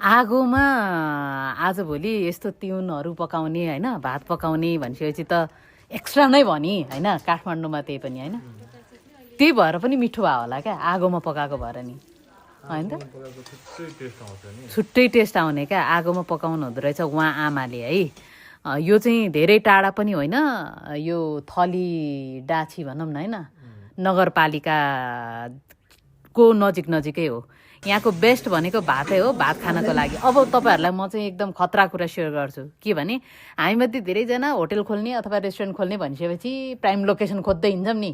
आगोमा आजभोलि यस्तो तिउनहरू पकाउने होइन भात पकाउने भनिसकेपछि त एक्स्ट्रा नै भनी होइन काठमाडौँमा त्यही पनि होइन त्यही भएर पनि मिठो भयो होला क्या आगोमा पकाएको भएर नि होइन त छुट्टै टेस्ट आउने क्या आगोमा पकाउनु हुँदो रहेछ उहाँ आमाले है यो चाहिँ धेरै टाढा पनि होइन यो थली डाँछी भनौँ न होइन नगरपालिकाको नजिकै हो यहाँको बेस्ट भनेको भातै हो भात खानको लागि अब तपाईँहरूलाई म चाहिँ एकदम खतरा कुरा सेयर गर्छु के भने हामीमध्ये धेरैजना होटल खोल्ने अथवा रेस्टुरेन्ट खोल्ने भनिसकेपछि प्राइम लोकेसन खोज्दै हिँड्छौँ नि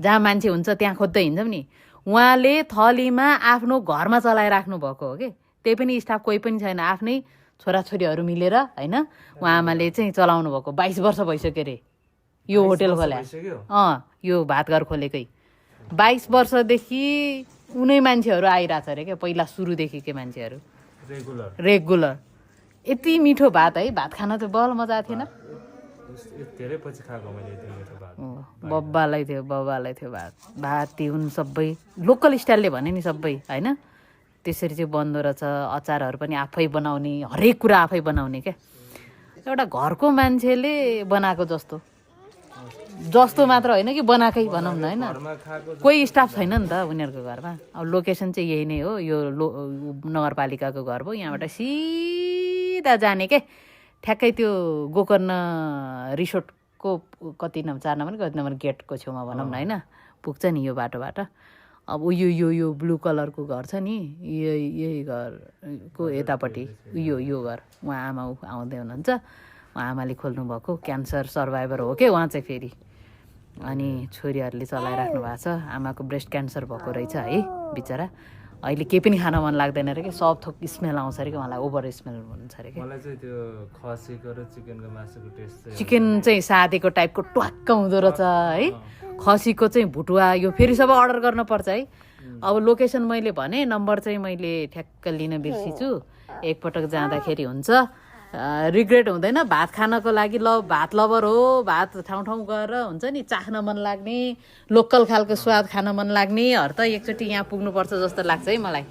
जहाँ मान्छे हुन्छ त्यहाँ खोज्दै हिँड्छौँ नि उहाँले थलीमा आफ्नो घरमा चलाइराख्नु भएको हो कि त्यही पनि स्टाफ कोही पनि छैन आफ्नै छोराछोरीहरू मिलेर होइन उहाँ आमाले चाहिँ चलाउनु भएको 22 वर्ष भइसक्यो अरे यो होटल खोल्या यो भातघर खोलेकै 22 वर्षदेखि उनै मान्छेहरू आइरहेछ अरे क्या पहिला सुरुदेखिकै मान्छेहरू रेगुलर यति मिठो भात है भात खान चाहिँ बल मजा थिएन बब्बालाई थियो भात तिउन सबै लोकल स्टाइलले भने नि सबै होइन त्यसरी चाहिँ बन्दो रहेछ अचारहरू पनि आफै बनाउने हरेक कुरा आफै बनाउने क्या एउटा घरको मान्छेले बनाएको जस्तो मात्र होइन कि बनाएकै भनौँ न होइन कोही स्टाफ छैन नि त उनीहरूको घरमा अब लोकेसन चाहिँ यही नै हो यो नगरपालिकाको घर हो यहाँबाट सिधा जाने के ठ्याक्कै त्यो गोकर्ण रिसोर्टको कति नम्बर 4 नम्बर कति नम्बर गेटको छेउमा भनौँ न होइन पुग्छ नि यो बाटोबाट अब यो ब्लू कलरको घर छ नि यही घरको यतापट्टि यो घर उहाँ आमा आउँदै हुनुहुन्छ उहाँ आमाले खोल्नुभएको क्यान्सर सर्भाइभर हो कि उहाँ चाहिँ फेरि अनि छोरीहरूले चलाइराख्नु भएको छ आमाको ब्रेस्ट क्यान्सर भएको रहेछ है बिचरा अहिले केही पनि खान मन लाग्दैन अरे कि सब थोक स्मेल आउँछ अरे कि उहाँलाई ओभर स्मेल हुन्छ अरे कि मलाई चाहिँ त्यो खसीको र चिकनको मासुको टेस्ट चिकन चाहिँ सादेको टाइपको ट्वाक्क हुँदो रहेछ है खसीको चाहिँ भुटुवा यो फेरि सबै अर्डर गर्न पर्छ है अब लोकेसन मैले भने नम्बर चाहिँ मैले ठ्याक्क लिन बिर्सिछु एकपटक जाँदाखेरि हुन्छ रिग्रेट हुँदैन भात खानको लागि भात लभर हो भात ठाउँ गएर हुन्छ नि चाख्न मन लाग्ने लोकल खालको स्वाद खान मन लाग्नेहरू त एकचोटि यहाँ पुग्नुपर्छ जस्तो लाग्छ है मलाई